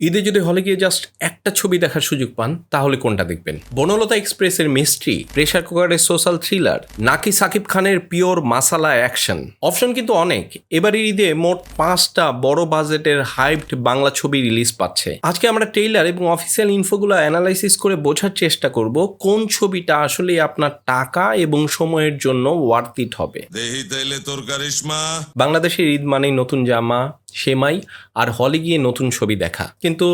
ঈদে যদি হলে গিয়ে জাস্ট একটা ছবি দেখার সুযোগ পান তাহলে কোনটা দেখবেন? বনলতা এক্সপ্রেসের মিস্ট্রি, প্রেসার কুকারের সোশ্যাল থ্রিলার, নাকি সাকিব খানের পিওর মাসালা অ্যাকশন? অপশন কিন্তু অনেক। এবারের ঈদে মোট 5টা বড় বাজেটের হাইপড বাংলা ছবি রিলিজ পাচ্ছে। আজকে আমরা ট্রেইলার এবং অফিসিয়াল ইনফোগুলো অ্যানালাইসিস করে বোঝার চেষ্টা করব কোন ছবিটা আসলে আপনার টাকা এবং সময়ের জন্য ওয়ার্থ ইট হবে। বাংলাদেশের ঈদ মানেই নতুন জামা, সেমাই আর হলে গিয়ে নতুন ছবি দেখা, কিন্তু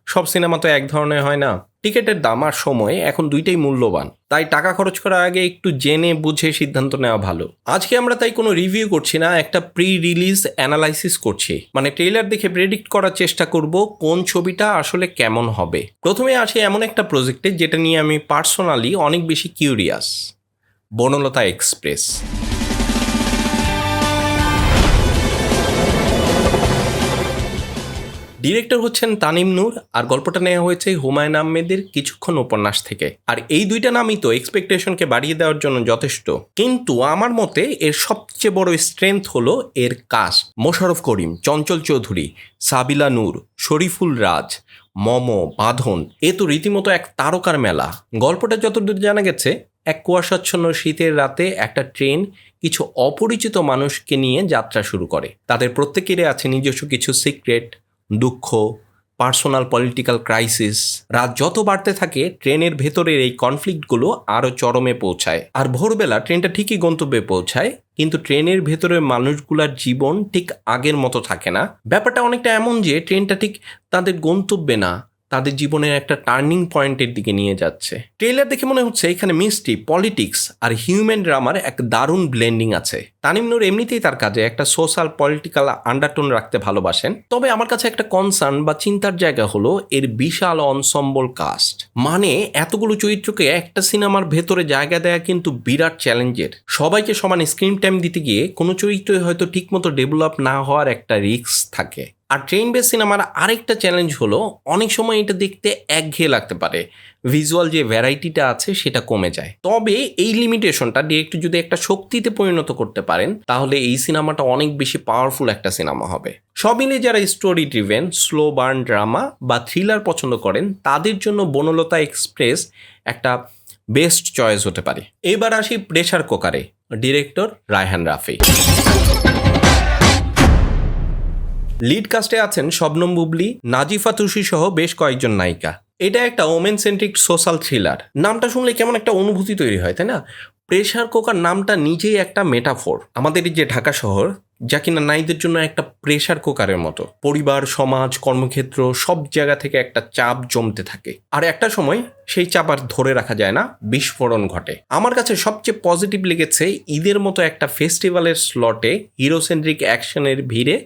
সব সিনেমা তো এক ধরনের হয় না। টিকিটের দাম আর সময় এখন দুইটাই মূল্যবান, তাই টাকা খরচ করার আগে একটু জেনে বুঝে সিদ্ধান্ত নেওয়া ভালো। আজকে আমরা তাই কোনো রিভিউ করছি না, একটা প্রি রিলিজ অ্যানালাইসিস করছি। মানে ট্রেইলার দেখে প্রেডিক্ট করার চেষ্টা করব কোন ছবিটা আসলে কেমন হবে। প্রথমে আসি এমন একটা প্রজেক্টে যেটা নিয়ে আমি পার্সোনালি অনেক বেশি কিউরিয়াস, বনলতা এক্সপ্রেস। ডিরেক্টর হচ্ছেন তানিম নূর, আর গল্পটা নেওয়া হয়েছে হুমায়ুন আহমেদের কিছুক্ষণ উপন্যাস থেকে। আর এই দুইটা নামই তো এক্সপেকটেশনকে বাড়িয়ে দেওয়ার জন্য যথেষ্ট। কিন্তু আমার মতে এর সবচেয়ে বড় স্ট্রেংথ হলো এর কাস্ট। মোশাররফ করিম, চঞ্চল চৌধুরী, সাবিলা নূর, শরীফুল রাজ, মম, বাঁধন, এ তো রীতিমতো এক তারকার মেলা। গল্পটা যতদূর জানা গেছে, এক কুয়াশাচ্ছন্ন শীতের রাতে একটা ট্রেন কিছু অপরিচিত মানুষকে নিয়ে যাত্রা শুরু করে। তাদের প্রত্যেকেরই আছে নিজস্ব কিছু সিক্রেট, দুঃখ, পার্সোনাল পলিটিক্যাল ক্রাইসিস। রাত যত বাড়তে থাকে ট্রেনের ভেতরের এই কনফ্লিক্টগুলো আরও চরমে পৌঁছায়। আর ভোরবেলা ট্রেনটা ঠিকই গন্তব্যে পৌঁছায়, কিন্তু ট্রেনের ভেতরের মানুষগুলার জীবন ঠিক আগের মতো থাকে না। ব্যাপারটা অনেকটা এমন যে ট্রেনটা ঠিক তাদের গন্তব্যে না, তাদের জীবনের একটা টার্নিং পয়েন্টের দিকে নিয়ে যাচ্ছে। ট্রেলার দেখে মনে হচ্ছে এখানে মিস্ট্রি, পলিটিক্স আর হিউম্যান ড্রামার এক দারুণ ব্লেন্ডিং আছে। তানিম নূর এমনিতেই তার কাজে একটা সোশ্যাল পলিটিক্যাল আন্ডারটোন রাখতে ভালোবাসেন। তবে আমার কাছে একটা কনসার্ন বা চিন্তার জায়গা হলো এর বিশাল অনসম্বল কাস্ট। মানে এতগুলো চরিত্রকে একটা সিনেমার ভেতরে জায়গা দেয়া কিন্তু বিরাট চ্যালেঞ্জের। সবাইকে সমান স্ক্রিন টাইম দিতে গিয়ে কোনো চরিত্রই হয়তো ঠিকমতো ডেভেলপ না হওয়ার একটা রিস্ক থাকে। আর ট্রেন বেস সিনেমার আরেকটা চ্যালেঞ্জ হলো অনেক সময় এটা দেখতে একঘেয়ে লাগতে পারে, ভিজুয়াল যে ভ্যারাইটিটা আছে সেটা কমে যায়। তবে এই লিমিটেশনটা ডিরেক্টর যদি একটা শক্তিতে পরিণত করতে পারেন তাহলে এই সিনেমাটা অনেক বেশি পাওয়ারফুল একটা সিনেমা হবে। সব মিলে যারা story driven, slow burn drama বা থ্রিলার পছন্দ করেন তাদের জন্য বনলতা এক্সপ্রেস একটা বেস্ট চয়েস হতে পারে। এবার আসি প্রেসার কুকারে, ডিরেক্টর রায়হান রাফি। লিড কাস্টে আছেন শবনম বুবলি, নাজিফা তুষি সহ বেশ কয়েকজন নায়িকা। এটা একটা ওমেন সেন্ট্রিক সোশ্যাল থ্রিলার। নামটা শুনলে কেমন একটা অনুভূতি তৈরি হয়, তাই না? প্রেসার কুকার নামটা নিজেই একটা মেটাফোর। আমাদের এই যে ঢাকা শহর, যা কিনা নারীদের জন্য একটা প্রেসার কুকারের মতো। পরিবার, সমাজ, কর্মক্ষেত্র সব জায়গা থেকে একটা চাপ জমতে থাকে, আর একটা সময় সেই চাপ আর ধরে রাখা যায় না, বিস্ফোরণ ঘটে। আমার কাছে সবচেয়ে পজিটিভ লেগেছে ঈদের মতো একটা ফেস্টিভ্যালের স্লটে হিরোসেন্ট্রিক অ্যাকশনের ভিড়ে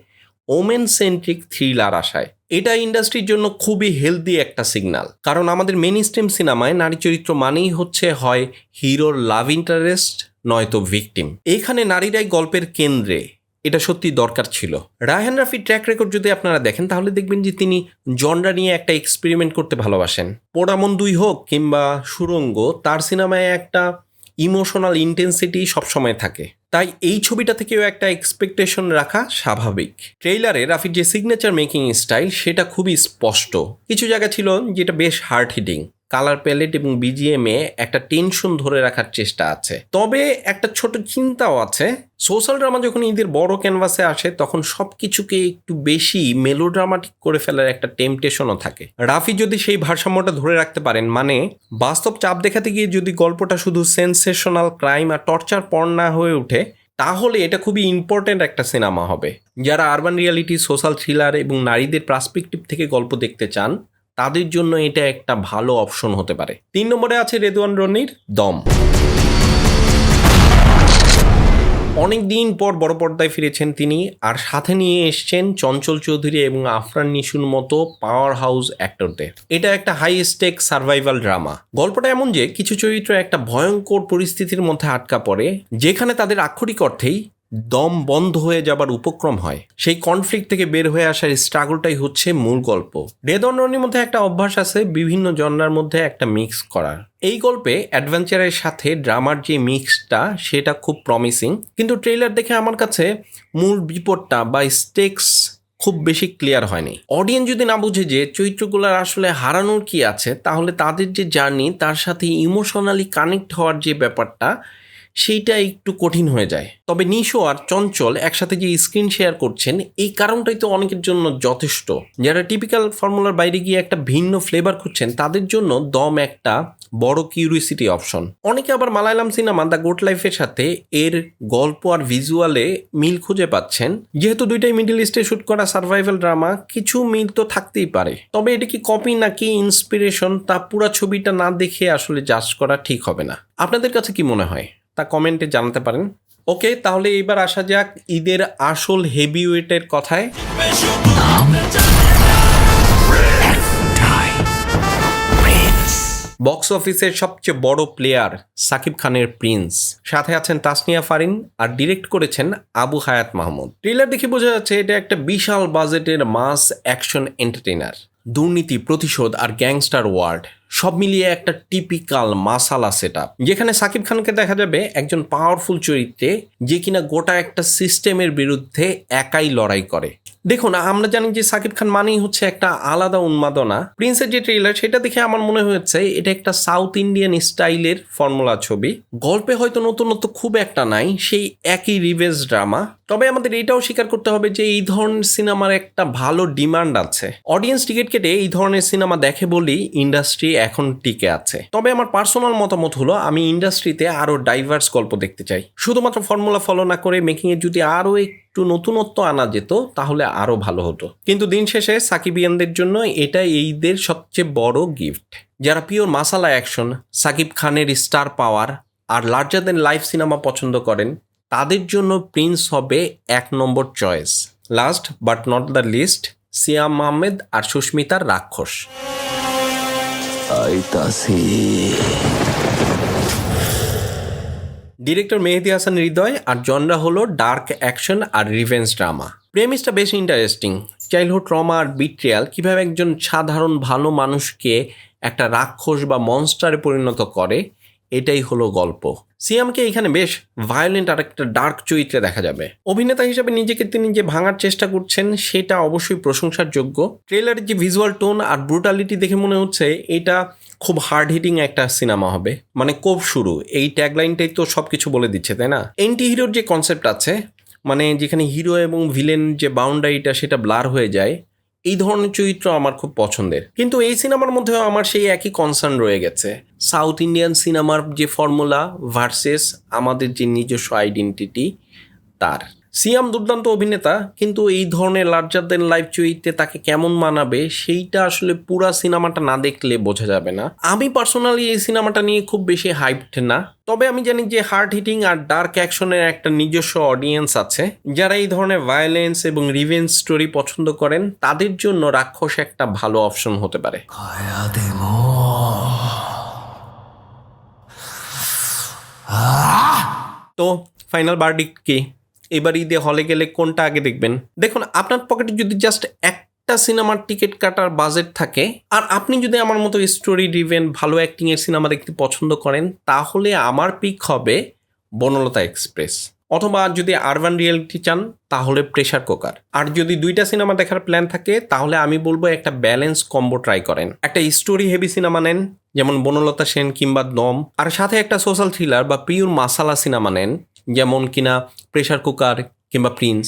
ওমেন সেন্ট্রিক থ্রিলার আসায়। এটা ইন্ডাস্ট্রির জন্য খুবই হেলদি একটা সিগন্যাল। কারণ আমাদের মেইন স্ট্রিম সিনেমায় নারী চরিত্র মানেই হচ্ছে হয় হিরোর লাভ ইন্টারেস্ট নয়তো ভিকটিম। এখানে নারীরাই গল্পের কেন্দ্রে, এটা সত্যি দরকার ছিল। রায়হান রাফির ট্র্যাক রেকর্ড যদি আপনারা দেখেন তাহলে দেখবেন যে তিনি জনরা নিয়ে একটা এক্সপেরিমেন্ট করতে ভালোবাসেন। পোড়ামন 2 হোক কিংবা সুরঙ্গ, তার সিনেমায় একটা ইমোশনাল ইন্টেন্সিটি সবসময় থাকে। তাই এই ছবিটা থেকেও একটা এক্সপেকটেশন রাখা স্বাভাবিক। ট্রেইলারে রাফির যে সিগনেচার মেকিং স্টাইল সেটা খুবই স্পষ্ট। কিছু জায়গা ছিল যেটা বেশ হার্ড হিটিং, কালার প্যালেট এবং বিজিএম এ একটা টেনশন ধরে রাখার চেষ্টা আছে। তবে একটা ছোট চিন্তাও আছে, সোশ্যাল ড্রামা যখন ঈদের বড় ক্যানভাসে আসে তখন সব কিছুকে একটু বেশি মেলোড্রামাটিক করে ফেলার একটা টেম্পটেশনও থাকে। রাফি যদি সেই ভারসাম্যটা ধরে রাখতে পারেন, মানে বাস্তব চাপ দেখাতে গিয়ে যদি গল্পটা শুধু সেন্সেশনাল ক্রাইম আর টর্চার পর্ন না হয়ে ওঠে, তাহলে এটা খুবই ইম্পর্ট্যান্ট একটা সিনেমা হবে। যারা আরবান রিয়ালিটি, সোশ্যাল থ্রিলার এবং নারীদের পার্সপেক্টিভ থেকে গল্প দেখতে চান তাদের জন্য এটা একটা ভালো অপশন হতে পারে। 3 নম্বরে আছে রেদওয়ান রনির দম। অনেক দিন পর বড় পর্দায় ফিরেছেন তিনি, আর সাথে নিয়ে এসছেন চঞ্চল চৌধুরী এবং আফরান নিশুর মতো পাওয়ার হাউস অ্যাক্টরদের। এটা একটা হাই স্টেক সার্ভাইভাল ড্রামা। গল্পটা এমন যে কিছু চরিত্র একটা ভয়ঙ্কর পরিস্থিতির মধ্যে আটকা পড়ে, যেখানে তাদের আক্ষরিক অর্থেই দম বন্ধ হয়ে যাবার উপক্রম হয়। সেই কনফ্লিক্ট থেকে বের হয়ে আসার স্ট্রাগলটাই হচ্ছে মূল গল্প। রেদওয়ান রনির মধ্যে একটা অভ্যাস আছে বিভিন্ন জনরার মধ্যে একটা মিক্স করার। এই গল্পে অ্যাডভেঞ্চারের সাথে ড্রামার যে মিক্সটা সেটা খুব প্রমিসিং। কিন্তু ট্রেইলার দেখে আমার কাছে মূল বিপদটা বা স্টেক্স খুব বেশি ক্লিয়ার হয়নি। অডিয়েন্স যদি না বুঝে যে চরিত্রগুলোর আসলে হারানোর কি আছে, তাহলে তাদের যে জার্নি তার সাথে ইমোশনালি কানেক্ট হওয়ার যে ব্যাপারটা সেইটা একটু কঠিন হয়ে যায়। তবে নিশো আর চঞ্চল একসাথে যে স্ক্রিন শেয়ার করছেন, এই কারণটাই তো অনেকের জন্য যথেষ্ট। যারা টিপিক্যাল ফর্মুলার বাইরে গিয়ে একটা ভিন্ন ফ্লেভার খুঁজছেন, তাদের জন্য দম একটা বড় কিউরিওসিটি অপশন। অনেকে আবার মালায়ালাম সিনেমা দ্য গুড লাইফের সাথে এর গল্প আর ভিজুয়ালে মিল খুঁজে পাচ্ছেন। যেহেতু দুইটাই মিডল ইস্টে শুট করা সার্ভাইভাল ড্রামা, কিছু মিল তো থাকতেই পারে। তবে এটা কি কপি নাকি ইন্সপিরেশন, তা পুরো ছবিটা না দেখে আসলে জাজ করা ঠিক হবে না। আপনাদের কাছে কি মনে হয় তা কমেন্টে জানাতে পারেন। ওকে, তাহলে এবার আসা যাক ঈদের আসল হেভি ওয়েটের কথায়। বক্স অফিসের সবচেয়ে বড় প্লেয়ার সাকিব খানের প্রিন্স, সাথে আছেন তাসনিয়া ফারিন, আর ডিরেক্ট করেছেন আবু হায়াত মাহমুদ। ট্রেলার দেখে বোঝা যাচ্ছে এটা একটা বিশাল বাজেটের মাস অ্যাকশন এন্টারটেইনার। দুর্নীতি, প্রতিশোধ আর গ্যাংস্টার ওয়ার্ল্ড সব মিলিয়ে একটা টিপিক্যাল মাসালা সেটআপ, যেখানে সাকিব খানকে দেখা যাবে একজন পাওয়ারফুল চরিত্রে, যে কিনা গোটা একটা সিস্টেমের বিরুদ্ধে একাই লড়াই করে। দেখুন, আমরা জানি যে সাকিব খান মানেই হচ্ছে একটা আলাদা উন্মাদনা। প্রিন্সের যে ট্রেলার, সেটা দেখে আমার মনে হয়েছে এটা একটা সাউথ ইন্ডিয়ান স্টাইলের ফর্মুলা ছবি। গল্পে হয়তো নতুনত্ব খুব একটা নাই, সেই একই রিভেঞ্জ ড্রামা। তবে আমাদের এটাও স্বীকার করতে হবে যে এই ধরনের সিনেমার একটা ভালো ডিমান্ড আছে। অডিয়েন্স টিকিট কেটে এই ধরনের সিনেমা দেখে বলেই ইন্ডাস্ট্রি এখন টিকে আছে। তবে আমার পার্সোনাল মতামত হলো, আমি ইন্ডাস্ট্রিতে আরো ডাইভার্স গল্প দেখতে চাই। শুধুমাত্র ফর্মুলা ফলো না করে মেকিং এ যদি আরো একটু নতুনত্ব আনা যেত, তাহলে আরো ভালো হতো। কিন্তু দিন শেষে সাকিবিয়ানদের জন্য এটা ঈদের সবচেয়ে বড় গিফট। যারা পিওর মাসালা অ্যাকশন, সাকিব খানের স্টার পাওয়ার আর লার্জার দেন লাইফ সিনেমা পছন্দ করেন, তাদের জন্য প্রিন্স হবে 1 number choice. Last but not the least, Siam Ahmed আর সুস্মিতার রাক্ষস। ডিরেক্টর মেহেদী হাসান হৃদয়, আর জনরা হলো ডার্ক অ্যাকশন আর রিভেঞ্জ ড্রামা। প্রেমিসটা বেশ ইন্টারেস্টিং। চাইল্ডহুড ট্রমা আর বিট্রিয়াল কিভাবে একজন সাধারণ ভালো মানুষকে একটা রাক্ষস বা মনস্টারে পরিণত করে, এটাই হলো গল্প। সিয়ামকে এখানে বেশ ভায়োলেন্ট আর একটা ডার্ক চরিত্রে দেখা যাবে। অভিনেতা হিসেবে নিজেকে তিনি যে ভাঙার চেষ্টা করছেন, সেটা অবশ্যই প্রশংসার যোগ্য। ট্রেলারের যে ভিজুয়াল টোন আর ব্রুটালিটি দেখে মনে হচ্ছে এটা খুব হার্ড হিটিং একটা সিনেমা হবে। মানে কোপ শুরু, এই ট্যাগলাইনটাই তো সবকিছু বলে দিচ্ছে, তাই না? এন্টি হিরোর যে কনসেপ্ট আছে, মানে যেখানে হিরো এবং ভিলেন যে বাউন্ডারিটা সেটা ব্লার হয়ে যায়, এই ধরনের চরিত্র আমার খুব পছন্দের। কিন্তু এই সিনেমার মধ্যেও আমার সেই একই কনসার্ন রয়ে গেছে, সাউথ ইন্ডিয়ান সিনেমার যে ফর্মুলা ভার্সেস আমাদের যে নিজস্ব আইডেন্টিটি তার। সিয়াম দুর্দান্ত অভিনেতা, কিন্তু এই ধরনের লার্জার দেন লাইফ চরিত্রে তাকে কেমন মানাবে, সেইটা আসলে পুরা সিনেমাটা না দেখলে বোঝা যাবে না। আমি পার্সোনালি এই সিনেমাটা নিয়ে খুব বেশি হাইপড না। তবে আমি জানি যে হার্ড হিটিং আর ডার্ক অ্যাকশনের একটা নিজস্ব অডিয়েন্স আছে। যারা এই ধরনের ভায়োলেন্স এবং রিভেঞ্জ স্টোরি পছন্দ করেন, তাদের জন্য রাক্ষস একটা ভালো অপশন হতে পারে। তো ফাইনাল ভার্ডিক্ট কি? এবার ঈদে হলে গেলে কোনটা আগে দেখবেন? দেখুন, আপনার পকেটে যদি জাস্ট একটা সিনেমার টিকিট কাটার বাজেট থাকে, আর আপনি যদি আমার মতো স্টোরি ড্রিভেন ভালো অ্যাক্টিংয়ের সিনেমা দেখতে পছন্দ করেন, তাহলে আমার পিক হবে বনলতা এক্সপ্রেস। অথবা যদি আরবান রিয়েলিটি চান, তাহলে প্রেসার কুকার। আর যদি দুইটা সিনেমা দেখার প্ল্যান থাকে, তাহলে আমি বলবো একটা ব্যালেন্স কম্বো ট্রাই করেন। একটা স্টোরি হেভি সিনেমা নেন, যেমন বনলতা সেন কিংবা দম, আর সাথে একটা সোশ্যাল থ্রিলার বা পিওর মাসালা সিনেমা নেন, যেমন কিনা প্রেসার কুকার কিংবা প্রিন্স।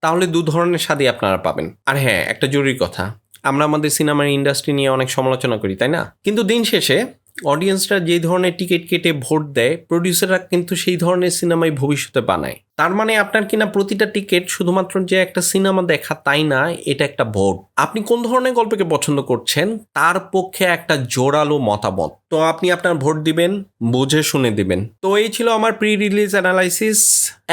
তাহলে দু ধরনের স্বাদই আপনারা পাবেন। আর হ্যাঁ, একটা জরুরি কথা, আমরা আমাদের সিনেমার ইন্ডাস্ট্রি নিয়ে অনেক সমালোচনা করি, তাই না? কিন্তু দিন শেষে অডিয়েন্সরা যে ধরনের টিকিট কেটে ভোট দেয়, প্রডিউসাররা কিন্তু সেই ধরনের সিনেমাই ভবিষ্যতে বানায়। তার মানে আপনার কিনা প্রতিটা টিকিট শুধুমাত্র যে একটা সিনেমা দেখা তাই না, এটা একটা ভোট। আপনি কোন ধরনের গল্পকে পছন্দ করছেন তার পক্ষে একটা জোরালো মতামত। তো আপনি আপনার ভোট দিবেন, বুঝে শুনে দিবেন। তো এই ছিল আমার প্রি রিলিজ অ্যানালাইসিস।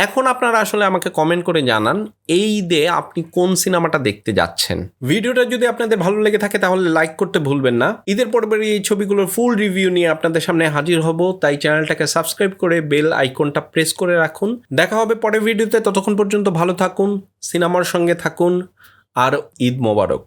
এখন আপনারা আসলে আমাকে কমেন্ট করে জানান, এই ঈদে আপনি কোন সিনেমাটা দেখতে যাচ্ছেন। ভিডিওটা যদি আপনাদের ভালো লেগে থাকে, তাহলে লাইক করতে ভুলবেন না। ঈদের পরপরই এই ছবিগুলোর ফুল রিভিউ নিয়ে আপনাদের সামনে হাজির হব, তাই চ্যানেলটাকে সাবস্ক্রাইব করে বেল আইকনটা প্রেস করে রাখুন। দেখা হবে পরের ভিডিওতে। ততক্ষণ পর্যন্ত ভালো থাকুন, সিনেমার সঙ্গে থাকুন, আর ঈদ মোবারক।